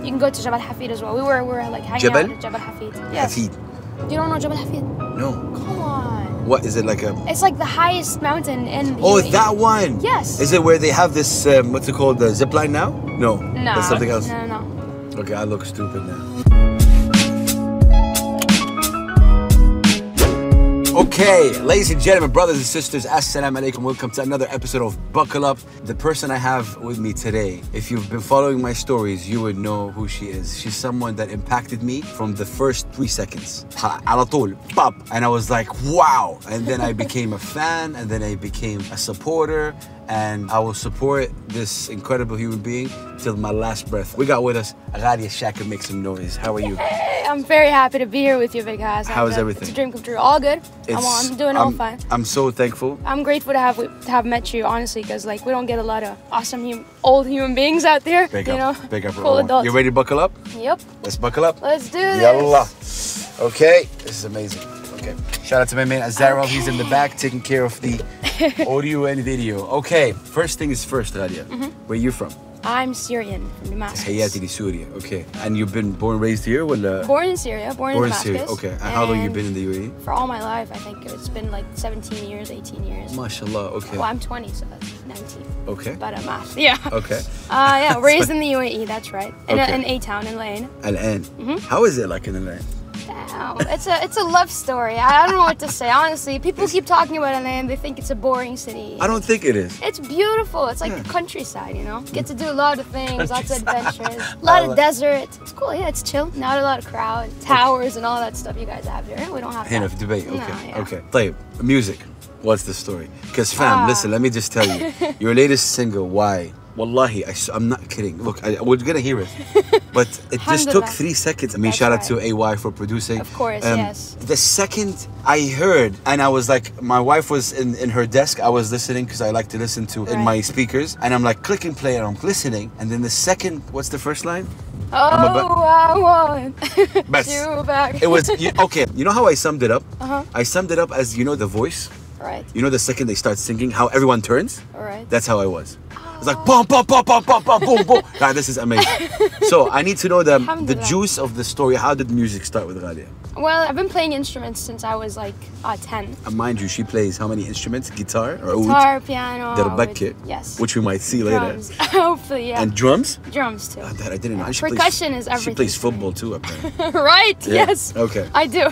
You can go to Jabal Hafid as well. We were like hanging out at Jabal Hafid. Yes. Hafid. You don't know Jabal Hafid? No. Come on. What is it like a? It's like the highest mountain in. Oh, UAE. that one. Yes. Is it where they have this? What's it called? The zip line now? No. No. That's something else. No. Okay, I look stupid now. Okay, ladies and gentlemen, brothers and sisters, assalamu alaikum. Welcome to another episode of Buckle Up. The person I have with me today, if you've been following my stories, you would know who she is. She's someone that impacted me from the first 3 seconds. على طول, pop. And I was like, wow. And then I became a fan, and then I became a supporter. And I will support this incredible human being till my last breath. We got with us Ghaliaa Chaker. Make some noise. How are you? Hey, I'm very happy to be here with you, big guys. How is everything? It's a dream come true. All good. I'm doing all fine. I'm so thankful. I'm grateful to have met you, honestly, because like we don't get a lot of awesome old human beings out there. Big you up, know, big up. cool adults. You ready to buckle up? Yep. Let's buckle up. Let's do this. Yallah. Okay, this is amazing. Okay, shout out to my man Azarel. Okay. He's in the back taking care of the audio and video. Okay, first thing is first, Ghaliaa. Where you from? I'm Syrian from Damascus. Hayati di Syria. Okay, and you've been born and raised here? Born in Syria, born in Damascus. Syria. Okay, and how long you been in the UAE? For all my life, I think it's been like 17 years, 18 years. MashaAllah. Okay. Well, I'm 20, so that's 19. Okay. But I'm math. Yeah. Okay. Yeah, raised in the UAE. That's right. In Okay. an A-town in Al-Ain. Al-Ain. How is it like in Al-Ain? It's a love story. I don't know what to say. Honestly, people keep talking about Al-Ain. They think it's a boring city. I don't think it is. It's beautiful. It's like the countryside, you know. Get to do a lot of things, lots of adventures, a lot of desert. It's cool. Yeah, it's chill. Not a lot of crowd, towers, and all that stuff you guys have here. We don't have Here that. in Dubai. Okay. No, yeah. Okay. طيب, music. What's the story? Because fam, listen, let me just tell you. Your latest single, Why? Wallahi, I'm not kidding. Look, we're gonna hear it. But it just took 3 seconds. I mean, That's shout out right. to AY for producing. Of course, yes. The second I heard, and I was like, my wife was in her desk. I was listening because I like to listen to in my speakers. And I'm like, click and play, and I'm listening. And then the second, what's the first line? I want Best. you back. It was, okay, you know how I summed it up? I summed it up as, you know, the voice? Right. You know the second they start singing, how everyone turns? Alright. That's how I was. It's like boom, boom, boom, boom, boom, boom, boom, boom. God, this is amazing. So I need to know the juice of the story. How did music start with Ghaliaa? Well, I've been playing instruments since I was like 10. And mind you, she plays how many instruments? Guitar or Guitar, oud? piano. Derbakke. Yes. Which we might see Drums. later. Hopefully, yeah. And drums? Drums too. Oh, that I didn't know. Percussion is everything. She plays football too, apparently. Right? Yeah. Yes. Okay. I do.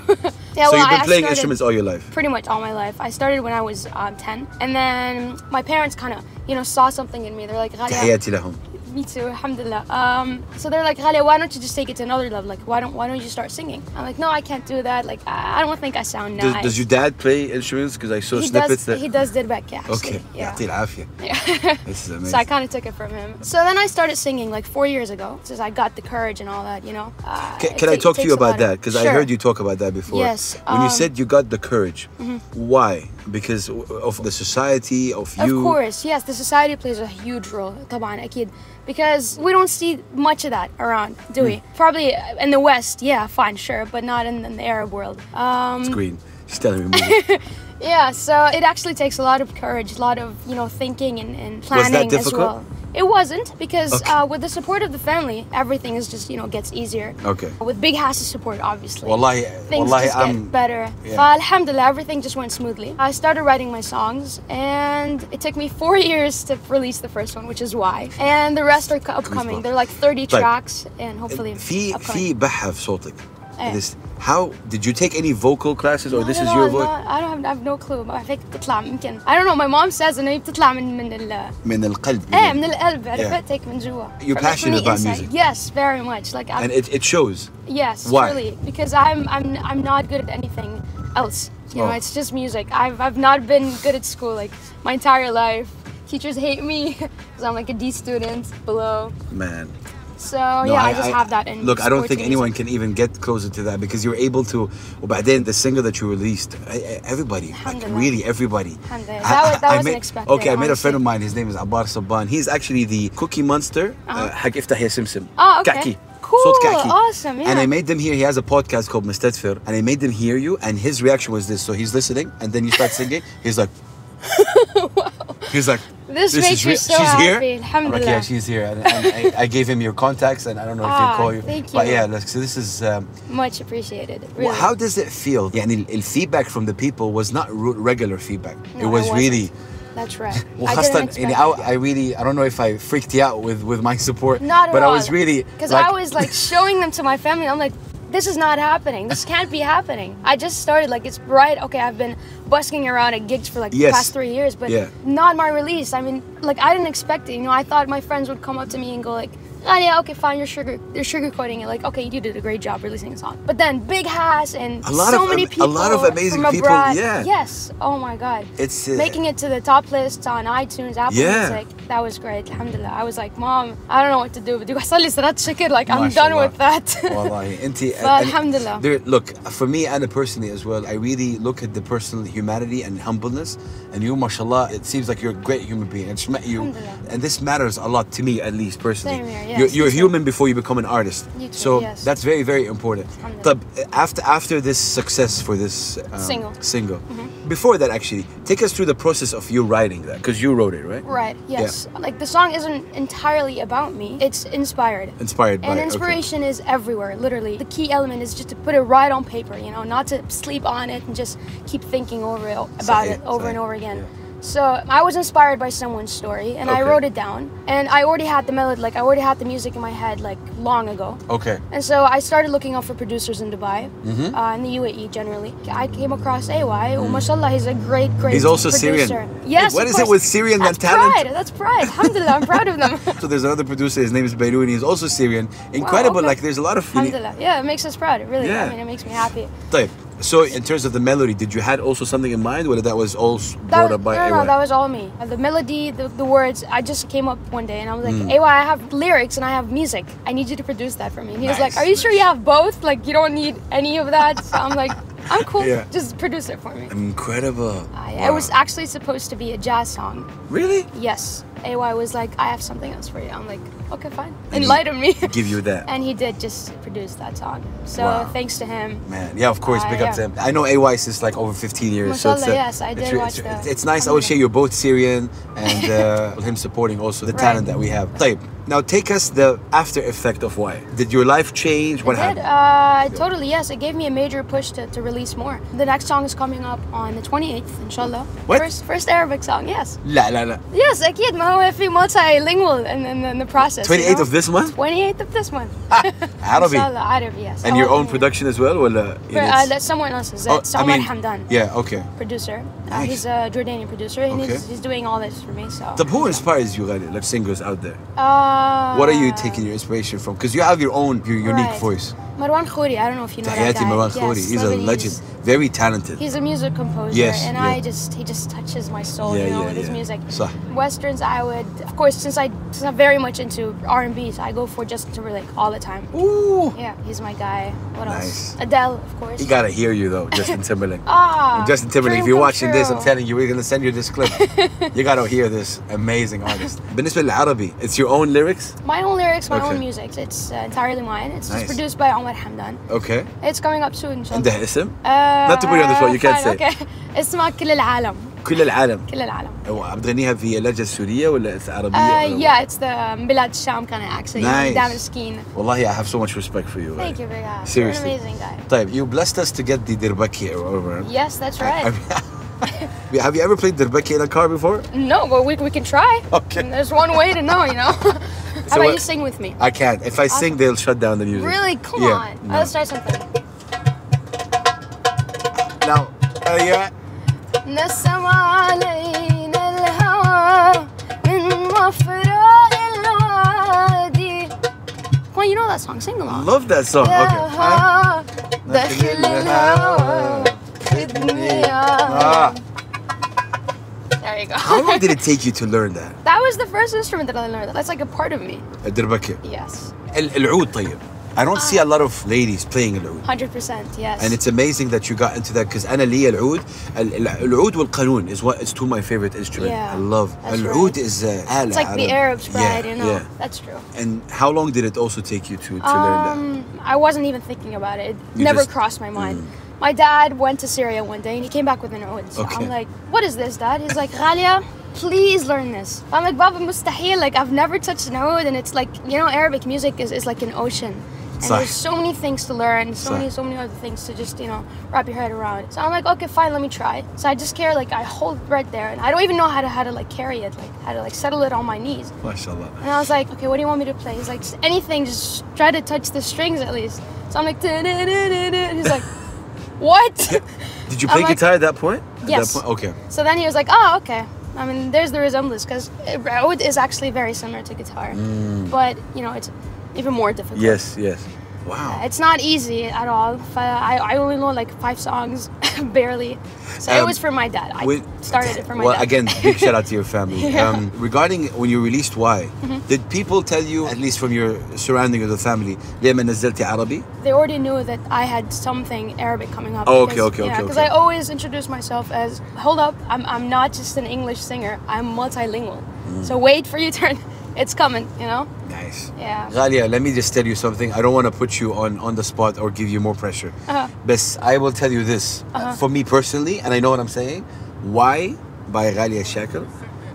Yeah, So well, you've been I playing started instruments all your life? pretty much all my life. I started when I was 10, and then my parents kind of, you know, saw something in me. They're like, Ghaliaa. تحياتي لهم. Me too, alhamdulillah. So they're like, Ghaliaa, why don't you just take it to another level? Like, why don't you start singing? I'm like, no, I can't do that. Like, I don't think I sound nice. Does your dad play instruments? Because I saw snippets that. He does Derbakke, actually. Okay. Yeah. يعطيه العافية. Yeah. This is amazing. So I kind of took it from him. So then I started singing like 4 years ago, since I got the courage and all that, you know. Can I talk to you about that? Because I heard you talk about that before. Yes. When you said you got the courage, why? Because of the society, of you? Of course, yes. The society plays a huge role. طبعا أكيد. Because we don't see much of that around, do we? Probably in the West, yeah, fine, sure, but not in the Arab world. It's green. She's telling me. Moving. Yeah, so it actually takes a lot of courage, a lot of, you know, thinking and planning. Was that difficult? As well. It wasn't, because with the support of the family, everything is just, you know, gets easier. Okay. With Big Hass's support, obviously. Things just get better. Yeah. Alhamdulillah, everything just went smoothly. I started writing my songs, and it took me 4 years to release the first one, which is Why. And the rest are upcoming. They're like 30 tracks, and hopefully في بحة في صوتك. How did you take any vocal classes, or this is your voice? I have no clue. ما فيك تطلع يمكن. I don't know. My mom says إنه بتطلع من القلب. من القلب. عرفت هيك من جوا. You're passionate about music. Yes, very much. Like and it shows. Yes, Why? truly. Because I'm not good at anything else. You know, it's just music. I've not been good at school like my entire life. Teachers hate me because I'm like a D student below. Man. So I just have that in. Look, I don't think anyone can even get closer to that, because you're able to. But then the single that you released, everybody, like really everybody. That wasn't expected. Okay, I met a friend of mine. His name is Abbar Sabban. He's actually the Cookie Monster. حق افتح يا سمسم. Oh, okay. كعكي. Cool, kaki. awesome, yeah. And I made them hear, he has a podcast called Mustadfir, and I made them hear you, and his reaction was this. So he's listening, and then you start singing, he's like, Wow. He's like, This makes me so she's happy. here? Alhamdulillah. Like, yeah, she's here. And I gave him your contacts, and I don't know if he'll call you. Thank But you. yeah, so this is... Much appreciated. Really. how does it feel? يعني feedback from the people was not regular feedback. No, it was wasn't. really... That's right. I وخاصة didn't expect يعني it. I don't know if I freaked you out with my support. Not at but all. I was really... Because like, I was like showing them to my family. I'm like, this is not happening. This can't be happening. I just started, like, it's right. Okay, I've been busking around at gigs for like the past 3 years, but not my release. I mean, like, I didn't expect it. You know, I thought my friends would come up to me and go like, oh yeah, okay, fine, you're sugarcoating it. Like, okay, you did a great job releasing a song. But then big Hass and so many people, a lot of amazing from people, abroad. yeah. Yes, oh my God. It's making it to the top lists on iTunes, Apple Music. That was great, alhamdulillah. I was like, Mom, I don't know what to do. But like, I'm done with that. Wallahi, alhamdulillah. Look, for me and personally as well, I really look at the personal humanity and humbleness. And you, mashallah, it seems like you're a great human being. I just met you, and this matters a lot to me, at least personally. Same here, yes, you're a human before you become an artist. You too, so yes. that's very, very important. But after this success for this single, before that, actually, take us through the process of you writing that, because you wrote it, right? Right. Yes. Yeah. Like, the song isn't entirely about me. It's inspired. Inspired by. And inspiration is everywhere. Literally, the key element is just to put it right on paper. You know, not to sleep on it and just keep thinking about it over and over again. Yeah. So I was inspired by someone's story, and I wrote it down. And I already had the melody, like I already had the music in my head, like long ago. Okay. And so I started looking out for producers in Dubai, in the UAE generally. I came across AY. Mashallah, he's a great He's also producer. Syrian. Yes. What is it with Syrian That's talent? pride. That's pride. Alhamdulillah, I'm proud of them. So there's another producer. His name is Beirouni. He's also Syrian. Incredible. Wow, okay. Like, there's a lot of. Alhamdulillah. Yeah, it makes us proud. Really. Yeah. I mean, it makes me happy. طيب. So in terms of the melody, did you had also something in mind, or that was all brought up by AY? No, that was all me. The melody, the words, I just came up one day and I was like, AY, I have lyrics and I have music. I need you to produce that for me. And he was like, are you sure you have both? Like, you don't need any of that? So I'm like, I'm cool. Yeah. Just produce it for me. Incredible. It was actually supposed to be a jazz song. Really? Yes. AY was like, I have something else for you. I'm like, okay, fine. Enlighten me. Give you that. And he did just produce that song. So thanks to him. Man, yeah, of course, big up to him. I know AY since like over 15 years. Mashallah, so yes, I did watch that. It's nice. I would say you're both Syrian, and him supporting also the talent that we have. طيب. Now take us the after effect of why. Did your life change? What happened? Totally, yes. It gave me a major push to release more. The next song is coming up on the 28th, inshallah. What? First Arabic song, yes. لا. Yes, أكيد ما هو في multilingual in the process. 28th of this month? 28th of this month. Arabic. Inshallah, Arabic, yes. And your own production as well? ولا that's someone else's. Songwriter Hamdan. Yeah, okay. Producer. Nice. He's a Jordanian producer, and he's doing all this for me. So. طب who inspires you, Ghaliaa, like singers out there? What are you taking your inspiration from? Because you have your unique voice. Marwan Khouri, I don't know if you know that guy. Marwan Khouri, he's a legend. Very talented. He's a music composer, and he just touches my soul, with his music. صح. Westerns, I would, of course, since I'm very much into R&B, so I go for Justin Timberlake all the time. Ooh. Yeah, he's my guy. What Nice. else? Adele, of course. You gotta hear you though, Justin Timberlake. Justin Timberlake, if dream you're come watching this, I'm true. telling you, we're gonna send you this clip. You gotta hear this amazing artist. بالنسبة للعربي, it's your own lyrics? My own lyrics, my own music. It's entirely mine. It's just produced by Omar Hamdan. Okay. It's coming up soon, inshallah. عندها اسم? Not to put you on the spot, you can't say. Okay. اسمها كل العالم. كل العالم. كل العالم. بتغنيها في اللهجة السورية ولا عربية؟ Yeah, it's the بلاد الشام kind of accent. Nice. Damaskine. والله, I have so much respect for you. Thank you very much. Seriously. You're an amazing guy. طيب, you blessed us to get the dirbaki over. Yes, that's right. Have you ever played dirbaki in a car before? No, but we can try. Okay. There's one way to know, How about you sing with me? I can't. If I sing, they'll shut down the music. Really? Come on. No. Let's try something. Now, yeah. نسم علينا الهوى من مفرق الوادي. Come on, you know that song. Sing along. Love that song. Okay. داخل الهوى في الدنيا. There you go. How long did it take you to learn that? That was the first instrument that I learned. That's like a part of me. الدربكة. Yes. العود طيب. I don't see a lot of ladies playing العود. 100%, yes. And it's amazing that you got into that because أنا لي العود والقانون is two of my favorite instruments. Yeah, I love. العود is آلة. It's like the Arab's pride, Yeah. That's true. And how long did it also take you to learn that? I wasn't even thinking about it. It never crossed my mind. My dad went to Syria one day and he came back with an ode. So I'm like, what is this, Dad? He's like, Ghaliaa, please learn this. I'm like, Baba, mustahil. Like, I've never touched an ode, and it's like, you know, Arabic music is like an ocean. And there's so many things to learn, so many other things to just, you know, wrap your head around. So I'm like, okay, fine, let me try. So I just carry, like, I hold it right there, and I don't even know how to like carry it, like how to like settle it on my knees. MashaAllah. And I was like, okay, what do you want me to play? He's like, just anything, just try to touch the strings at least. So I'm like, and he's like, what? Did you play guitar at that point? Yes. That point? Okay. So then he was like, oh, okay. I mean, there's the resemblance, because oud is actually very similar to guitar, but you know, it's even more difficult. Yes, yes. Wow. It's not easy at all. I only know like 5 songs, barely. So it was for my dad. I started it for my dad. Well, again, big shout out to your family. Regarding when you released Why, did people tell you, at least from your surrounding of the family, ليه ما نزلتي عربي? They already knew that I had something Arabic coming up. Oh, okay. Because I always introduce myself as, hold up, I'm not just an English singer, I'm multilingual. So wait for your turn. It's coming, you know? Nice. Yeah. Ghaliaa, let me just tell you something. I don't want to put you on the spot or give you more pressure. But I will tell you this. For me personally, and I know what I'm saying, Why by Ghaliaa Chaker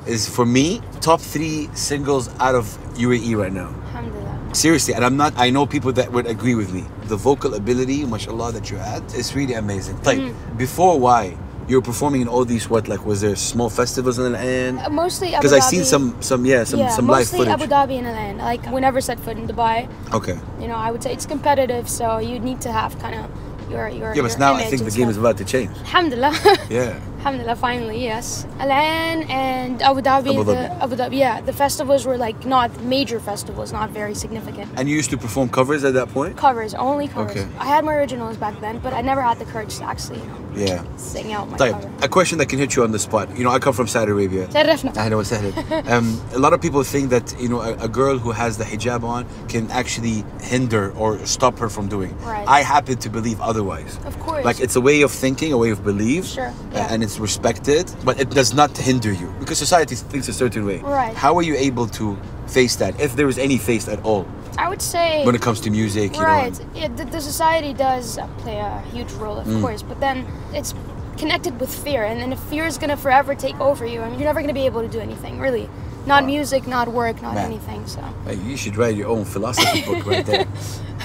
is, for me, top 3 singles out of UAE right now. Alhamdulillah. Seriously, and I know people that would agree with me. The vocal ability, mashallah, that you had, is really amazing. Like, before Why, you were performing in all these, was there small festivals in Al-Ain? Mostly Abu Dhabi. Because I've seen some live footage. Mostly Abu Dhabi and Al-Ain. Like, we never set foot in Dubai. Okay. You know, I would say it's competitive, so you need to have kind of your yeah, but now I think the game is about to change. Alhamdulillah. Yeah. Alhamdulillah, finally, yes. Al-Ain and Abu Dhabi. Abu Dhabi, yeah. The festivals were like not major festivals, not very significant. And you used to perform covers at that point? Covers, only covers. Okay. I had my originals back then, but I never had the courage to actually, you know, sing out my cover. A question that can hit you on the spot. You know, I come from Saudi Arabia. شرفنا. A lot of people think that, you know, a girl who has the hijab on can actually hinder or stop her from doing. Right. I happen to believe otherwise. Of course. Like, it's a way of thinking, a way of belief. Sure. Yeah. And it's respected, but it does not hinder you because society thinks a certain way. Right. How are you able to face that, if there is any face at all? I would say when it comes to music, you right. know. Yeah, the society does play a huge role, of course, but then it's connected with fear, and then if fear is gonna forever take over you, I mean, you're never gonna be able to do anything, really. Not music, not work, not anything. So you should write your own philosophy book right there.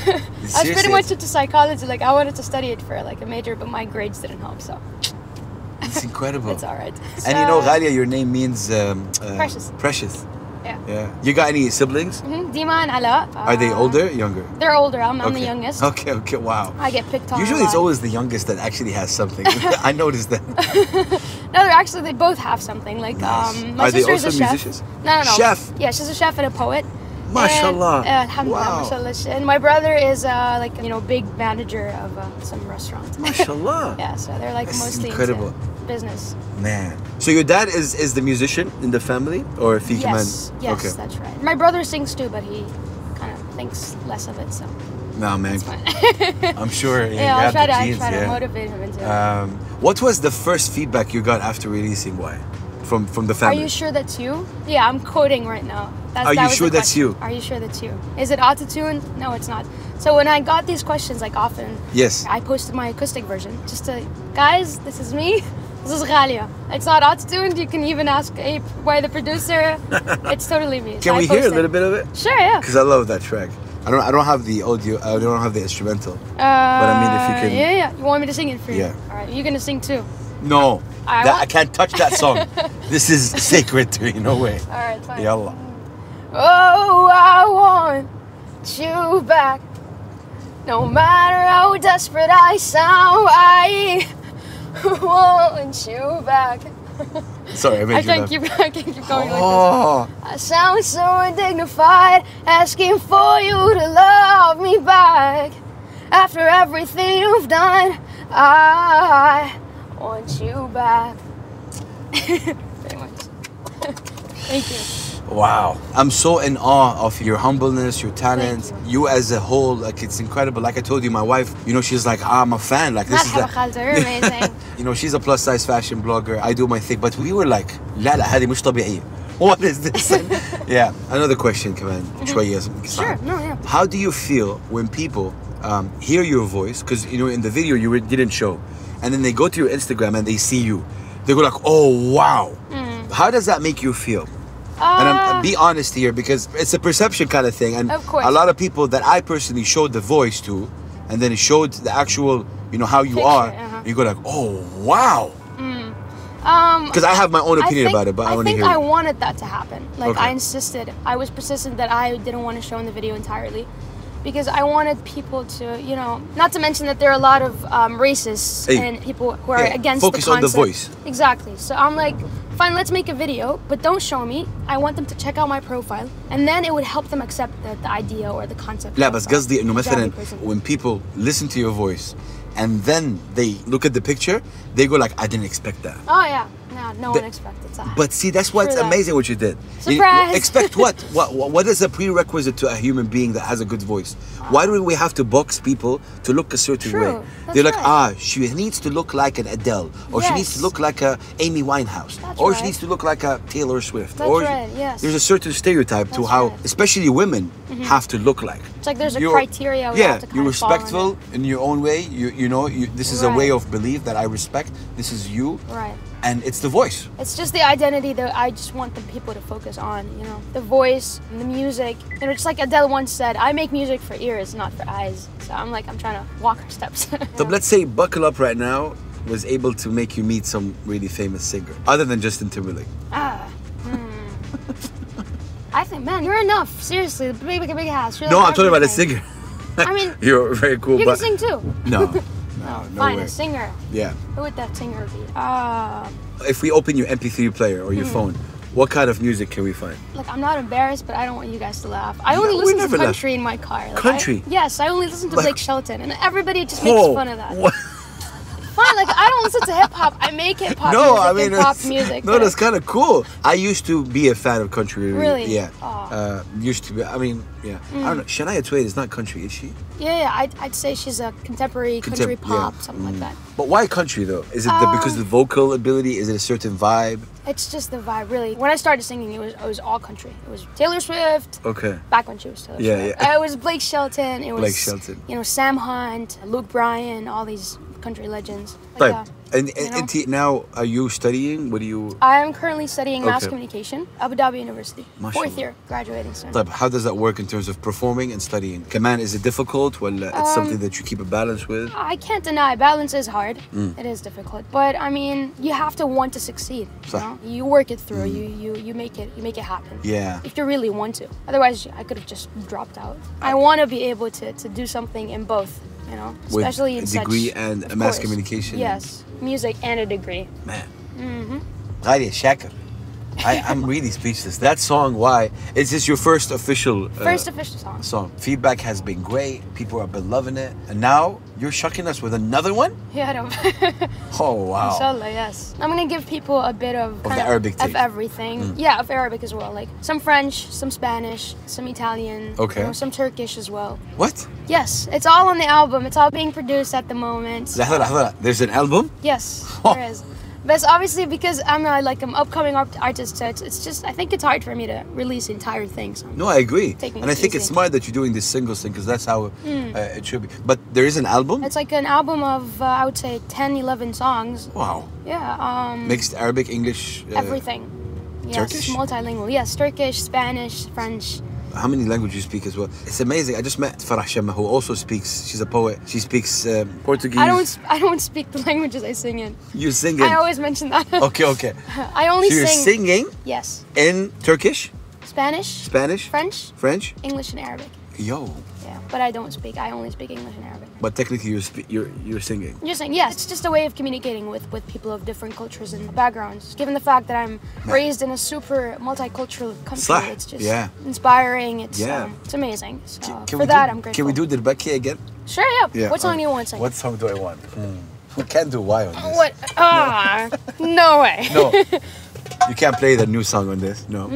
I was pretty much into psychology. Like, I wanted to study it for like a major, but my grades didn't help. So it's incredible. It's all right. So, and you know, Ghaliaa, your name means precious. Precious. Yeah. You got any siblings? Dima and Ala. Are they older, younger? They're older. I'm the youngest. Okay. Wow. I get picked on. Usually, it's always the youngest that actually has something. I noticed that. No, they both have something. Like, nice. my sister's a chef. Musicians? No. Chef. Yeah, she's a chef and a poet. MashaAllah. Alhamdulillah, wow. mashallah. And my brother is like, you know, big manager of some restaurant. MashaAllah. Yeah, so they're like mostly incredible. Into business. Man. So your dad is the musician in the family, or if he Yes, okay. That's right. My brother sings too, but he kind of thinks less of it, so. No, man. I'm sure you I'll have try the genes. to motivate him into it. What was the first feedback you got after releasing Why? From the family? Are you sure that's you? Yeah, I'm coding right now. Are you sure that's you? Are you sure that's you? Is it auto-tuned? No, it's not. So when I got these questions, like often, yes, I posted my acoustic version just to, guys, this is me. This is Ghaliaa. It's not auto-tuned. You can even ask Ape why the producer. It's totally me. Can we hear a little bit of it? Sure, yeah. Because I love that track. I don't have the audio. I don't have the instrumental. But I mean, if you can. Yeah. You want me to sing it for you? Yeah. All right. You're gonna sing too. No. I can't touch that song. This is sacred to me. No way. All right. Fine. Yallah. Oh, I want you back. No matter how desperate I sound, I want you back. Sorry, I can't keep going like this. I sound so undignified, asking for you to love me back. After everything you've done, I want you back. Pretty much. Thank you. Wow. I'm so in awe of your humbleness, your talent. You as a whole, like, it's incredible. Like I told you, my wife, you know, she's like, I'm a fan. Like, this is you're amazing. You know, she's a plus size fashion blogger. I do my thing. But we were like, لا هذه مش طبيعية. What is this? Yeah. Another question, كمان. شوية. Sure. No, yeah. How do you feel when people hear your voice, because you know in the video you didn't show, and then they go to your Instagram and they see you, they go like, oh wow. How does that make you feel? And be honest here, because it's a perception kind of thing, and of course, a lot of people that I personally showed the voice to, and then it showed the actual, you know, how you are, you go like, oh wow. Because I have my own opinion about it, but I want to hear. I think I wanted that to happen. Like I insisted, I was persistent that I didn't want to show in the video entirely, because I wanted people to, you know, not to mention that there are a lot of racists and people who are against the concept. Focus on the voice. Exactly. So I'm like, fine, let's make a video, but don't show me. I want them to check out my profile, and then it would help them accept the idea or the concept. لا بس قصدي إنه مثلا when people listen to your voice and then they look at the picture, they go like, I didn't expect that. Oh yeah, no one expected that. But see, that's what's amazing what you did. Surprise! Expect what? What is a prerequisite to a human being that has a good voice? Why do we have to box people to look a certain way? They're like, she needs to look like an Adele, or she needs to look like a Amy Winehouse, or she needs to look like a Taylor Swift. There's a certain stereotype to how, especially women, have to look like. It's like there's a criteria. You're respectful in your own way. You know, this is a way of belief that I respect. This is you. Right. And it's the voice. It's just the identity that I just want the people to focus on, you know. The voice, and the music. You know, just like Adele once said, I make music for ears, not for eyes. So I'm trying to walk her steps. So let's say Buckle Up right now was able to make you meet some really famous singer, other than Justin Timberlake. I think, man, you're enough. Seriously, the big house. No, I'm talking about a singer. I mean, you're very cool. You can sing too. No. No fine, way. a singer. Yeah. Who would that singer be? If we open your MP3 player or your phone, what kind of music can we find? Look, I'm not embarrassed, but I don't want you guys to laugh. I only listen to country in my car. Like, country? Yes, I only listen to Blake Shelton, and everybody just makes fun of that. What? Fine, like I don't listen to hip hop. I make hip hop music and pop music. No, that's kind of cool. I used to be a fan of country. Really? Yeah. Used to be. I mean, yeah. I don't know. Shania Twain is not country, is she? Yeah. I'd say she's a contemporary country pop, something like that. But why country though? Is it because of the vocal ability? Is it a certain vibe? It's just the vibe, really. When I started singing, it was all country. It was Taylor Swift. Okay. Back when she was Taylor Swift. Yeah. It was Blake Shelton. It was Blake Shelton. You know, Sam Hunt, Luke Bryan, all these country legends. Like and now, are you studying? What do you? I am currently studying mass communication, Abu Dhabi University. Mashallah. 4th year, graduating soon. How does that work in terms of performing and studying? Kaman, is it difficult? Well, it's something that you keep a balance with? I can't deny, balance is hard. It is difficult. But I mean, you have to want to succeed. You know? You work it through, you make it happen. Yeah. If you really want to. Otherwise, I could have just dropped out. I want to be able to do something in both. You know, especially with a degree and a mass communication. Yes, music and a degree. Man. Ghaliaa Chaker. I'm really speechless. That song, why? Is this your first official song? Feedback has been great. People have been loving it. And now you're shocking us with another one? Yeah, I know. Oh, wow. Inshallah, yes. I'm going to give people a bit of the Arabic take. Of everything. Yeah, of Arabic as well. Like some French, some Spanish, some Italian. Okay. You know, some Turkish as well. What? Yes, it's all on the album. It's all being produced at the moment. There's an album? Yes, there is. But it's obviously because I'm an upcoming artist, so it's just, I think it's hard for me to release the entire thing. So no, I agree. And I think it's smart that you're doing this singles thing, because that's how it should be. But there is an album? It's like an album of, I would say, 10, 11 songs. Wow. Yeah. Mixed Arabic, English? Everything. Yes, Turkish? Multilingual. Yes, Turkish, Spanish, French. How many languages you speak as well? It's amazing. I just met Farah Shemma, who also speaks. She's a poet. She speaks Portuguese. I don't speak the languages I sing in. You sing in? I always mention that. Okay. I only sing. So you're singing? Yes. In Turkish? Spanish, French, English, and Arabic. Yo. Yeah, but I don't speak. I only speak English and Arabic. But technically, you're singing. You're saying yes. It's just a way of communicating with people of different cultures and backgrounds. Given the fact that I'm raised in a super multicultural country, it's just inspiring. It's amazing. So for that, I'm grateful. Can we do Dirbaki again? Sure. Yeah. What song do you want to sing? What song do I want? We can't do why on this. What? No way. No. You can't play the new song on this. No.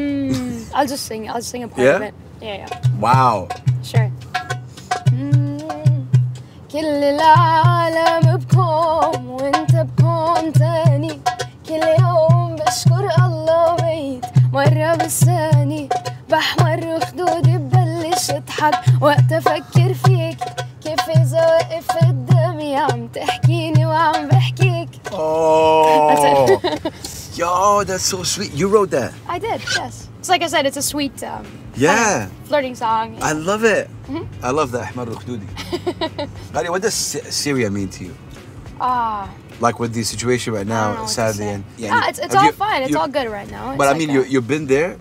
I'll just sing. I'll sing a part of it. Yeah. Wow. Sure. كل العالم بكون وانت بكون تاني كل يوم بشكر الله بيت مرة بالثاني بحمر خدودي ببلش اضحك وقت افكر فيك كيف في زوقف قدامي عم تحكيني وعم بحكيك. Oh, yo, that's so sweet. You wrote that? I did, yes. It's like I said, it's a sweet, yeah, flirting song. I love it. I love that. Ahmar al-Khududi. Ghaliaa, what does Syria mean to you? Like with the situation right now, sadly, and it's all fine. It's all good right now. But I mean, you've been there.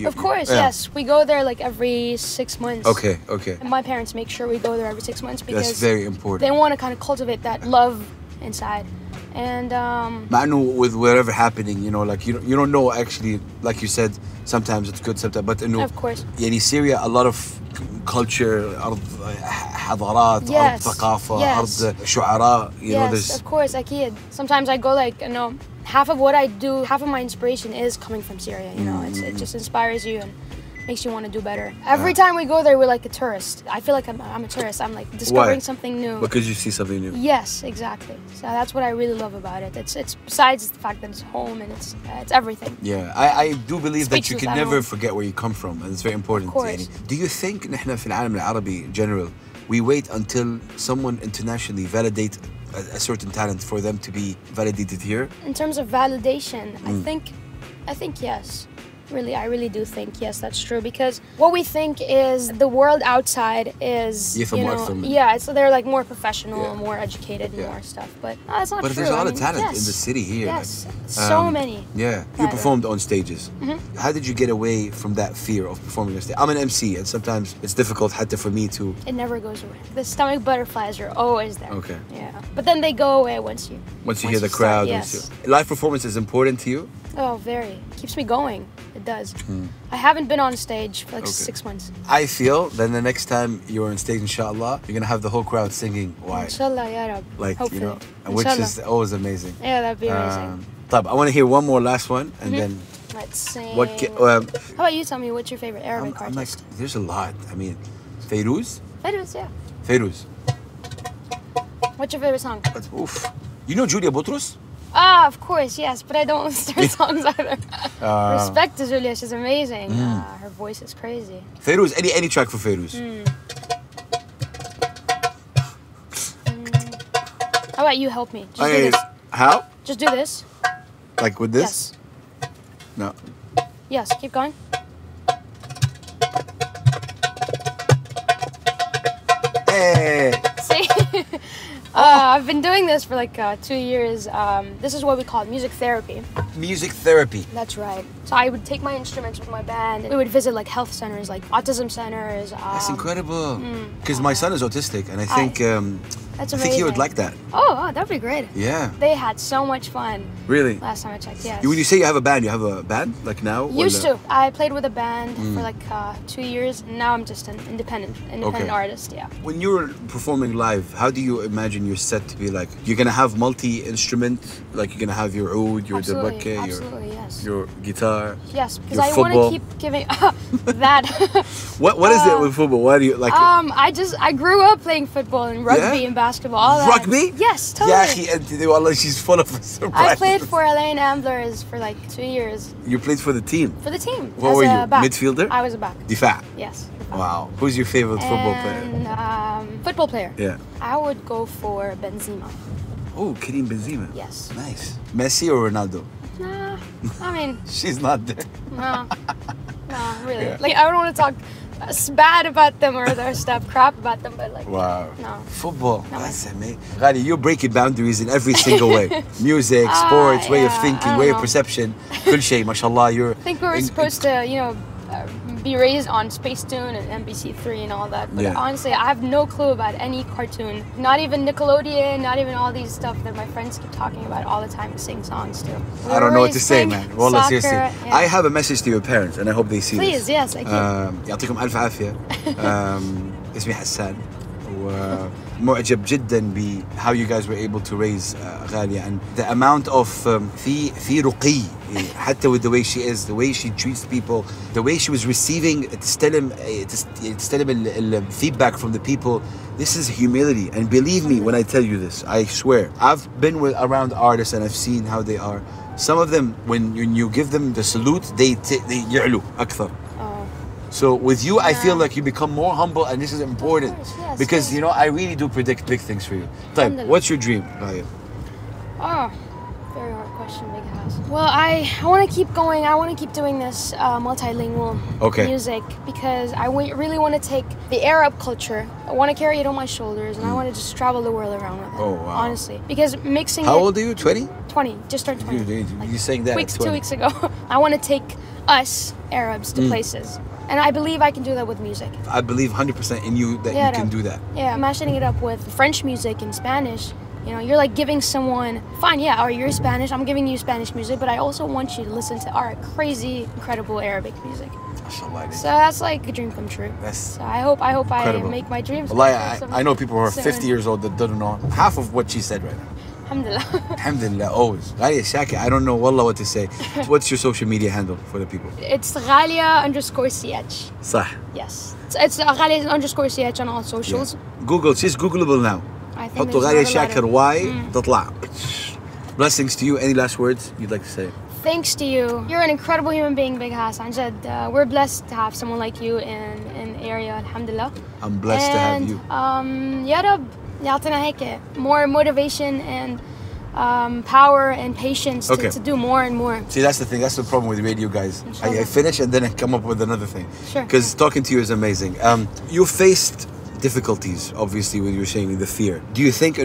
Of course, yes. We go there like every 6 months. Okay, okay. And my parents make sure we go there every 6 months because that's very important. They want to kind of cultivate that love inside. And مع إنه with whatever happening, you know, like you don't know actually, like you said, sometimes it's good, sometimes, but إنه of course. يعني Syria, a lot of culture, أرض حضارات, أرض ثقافة, أرض شعراء, you know, there's. Of course, أكيد. Sometimes I go like, you know, half of what I do, half of my inspiration is coming from Syria, you know, it just inspires you and makes you want to do better. Every time we go there, we're like a tourist. I feel like I'm a tourist. I'm like discovering something new. Because you see something new. Yes, exactly. So that's what I really love about it. It's besides the fact that it's home and it's everything. Yeah, I do believe that you can never forget where you come from, and it's very important. Of course. Do you think نحن في العالم العربي in general we wait until someone internationally validate a certain talent for them to be validated here? In terms of validation, I think yes. Really, I really do think, yes, that's true. Because what we think is the world outside is, they're like more professional, more educated, and more stuff. But that's not true. But there's a lot of talent in the city here. Yes, so many. Yeah, you performed on stages. How did you get away from that fear of performing on stage? I'm an MC, and sometimes it's difficult حتى for me to. It never goes away. The stomach butterflies are always there. Okay. Yeah, but then they go away once you hear the crowd. Yes. Live performance is important to you? Oh, very. Keeps me going. It does. I haven't been on stage for like 6 months. I feel then the next time you're on stage, inshallah, you're gonna have the whole crowd singing. Why? Inshallah, ya Rab. Like, hopefully. you know, which is always amazing. Yeah, that'd be amazing. I want to hear one more last one, and then. Let's see. How about you tell me what's your favorite Arabic artist? Like, there's a lot. I mean, Fayrouz? Fayrouz, yeah. Fayrouz. What's your favorite song? Oof. You know Julia Boutros? Of course, yes, but I don't listen to her songs either. Respect to Julia, she's amazing. Her voice is crazy. Fayrouz, any track for Fayrouz? How about you help me? Just do this. How? Just do this. Like with this? Yes. No. Yes, keep going. Hey! See? I've been doing this for like 2 years. This is what we call music therapy. Music therapy. That's right. So I would take my instruments with my band. We would visit like health centers, like autism centers. That's incredible. Because my son is autistic, and I think that's I think he would like that. Oh, that'd be great. Yeah. They had so much fun. Really? Last time I checked, yes. When you say you have a band like now? Used to. I played with a band for like 2 years, and now I'm just an independent artist, yeah. When you're performing live, how do you imagine your set to be like? You're gonna have multi-instrument, like you're gonna have your oud, your dabake, your guitar. Yes, because I want to keep giving that. What is it with football? Why do you like it? I grew up playing football and rugby and basketball. All that. Rugby? Yes, totally. Yeah, she's full of surprises. I played for Al-Ain Amblers for like 2 years. You played for the team? For the team. What were you? Midfielder? I was a back. Difaa? Yes. Wow. Who's your favorite football player? Football player? Yeah. I would go for Benzema. Oh, Karim Benzema. Yes. Nice. Messi or Ronaldo? I mean... She's not there. No, really. Yeah. Like, I don't want to talk bad about them or their stuff, crap about them, but like... Wow. No. Football. That's amazing. Ghaliaa, you're breaking boundaries in every single way. Music, sports, way of thinking, way of perception. كل شيء, mashallah, you're... I think we were supposed to, be raised on Spacetoon and NBC3 and all that. But honestly, I have no clue about any cartoon. Not even Nickelodeon, not even all these stuff that my friends keep talking about all the time and sing songs to. I don't know what to say, man. Wallah, seriously. Yeah. I have a message to your parents and I hope they see this. Please, yes, I can. يعطيكم ألف عافية. اسمي حسان. معجب جدا ب how you guys were able to raise Ghaliaa and the amount of في رقي حتى with the way she is, the way she treats people, the way she was receiving تستلم ال feedback from the people. This is humility, and believe me when I tell you this, I swear. I've been around artists and I've seen how they are. Some of them, when you give them the salute, they يعلو أكثر. So with you, I feel like you become more humble, and this is important. Yes, because, you know, I really do predict big things for you. طيب, what's your dream, Ghaliaa? Oh, very hard question, big house. Well, I want to keep going. I want to keep doing this multilingual music because I really want to take the Arab culture. I want to carry it on my shoulders, and I want to just travel the world around with it. Oh, wow. Honestly. Because mixing How old are you? 20? 20. Just turned 20. You're saying that 2 weeks ago. I want to take us, Arabs, to places. And I believe I can do that with music. I believe 100% in you that you can do that. Yeah, mashing it up with French music and Spanish. You know, you're like giving someone, fine, yeah, or you're Spanish, I'm giving you Spanish music, but I also want you to listen to our crazy, incredible Arabic music. So that's like a dream come true. So I hope I make my dreams. I know people who are 50 years old that don't know half of what she said right now. Alhamdulillah. Alhamdulillah, always. Ghaliaa Chaker, I don't know wallah what to say. What's your social media handle for the people? It's Ghaliaa_CH. صح. Yes. It's Ghaliaa_CH on all socials. Yeah. Google, she's Googleable now. I think حطوا Ghaliaa Chaker Y تطلع. Blessings to you. Any last words you'd like to say? Thanks to you. You're an incredible human being, Big Hassan. We're blessed to have someone like you in the area, alhamdulillah. I'm blessed to have you. Ya Rab, يعطينا هيك more motivation and power and patience to do more and more. See, that's the thing. That's the problem with radio, guys. I finish and then I come up with another thing. Sure. Because talking to you is amazing. You faced difficulties, obviously, when you're saying the fear. Do you think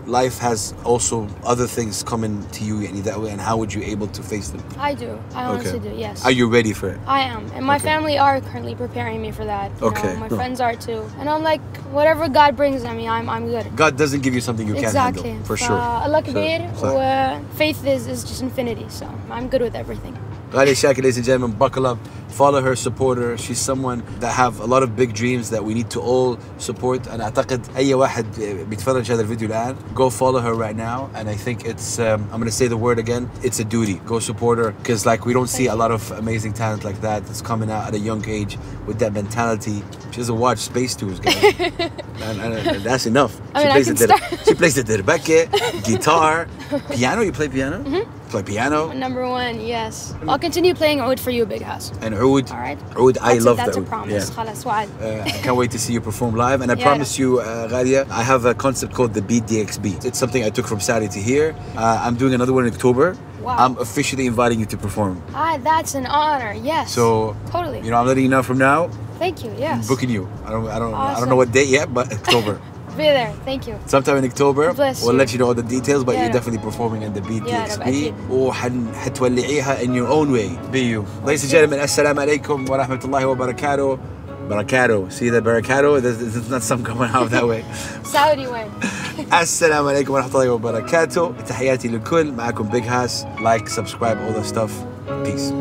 life has also other things coming to you that way, and how would you able to face them? I do. I honestly do, yes. Are you ready for it? I am. And my family are currently preparing me for that. You know, my friends are too. And I'm like, whatever God brings at me, I'm good. God doesn't give you something you can't handle. For sure. Allah Kabir, faith is just infinity, so I'm good with everything. Ghaliaa Chaker, ladies and gentlemen, buckle up, follow her, support her. She's someone that have a lot of big dreams that we need to all support. And أعتقد أي واحد بيتفرج هذا الفيديو الآن, go follow her right now. And I think it's, I'm going to say the word again, it's a duty. Go support her, because like we don't see a lot of amazing talent like that that's coming out at a young age with that mentality. She doesn't watch Space Tours, guys. and that's enough. She plays the derbeke, guitar, piano. You play piano? Play piano? Number one, yes. I'll continue playing Oud for you, Big House. And Oud. All right. Oud, I love that. That's a promise. I can't wait to see you perform live. And I promise you, Ghaliaa, I have a concept called the Beat DXB. It's something I took from Saudi to here. I'm doing another one in October. Wow. I'm officially inviting you to perform. That's an honor. Yes. So totally. You know, I'm letting you know from now. Thank you. Yes. I'm booking you. I don't know what date yet, but October. Be there. Thank you. Sometime in October. We'll let you know all the details, but you're definitely performing in the BDXB. وحتولعيها in your own way. Be you. Ladies and gentlemen, assalamu alaikum wa rahmatullahi wa barakatuh. Barakatuh. See the barakatuh? There's not some coming out that way. Saudi way. Assalamu alaikum wa rahmatullahi wa barakatuh. تحياتي للكل. معكم Big House. Like, subscribe, all that stuff. Peace.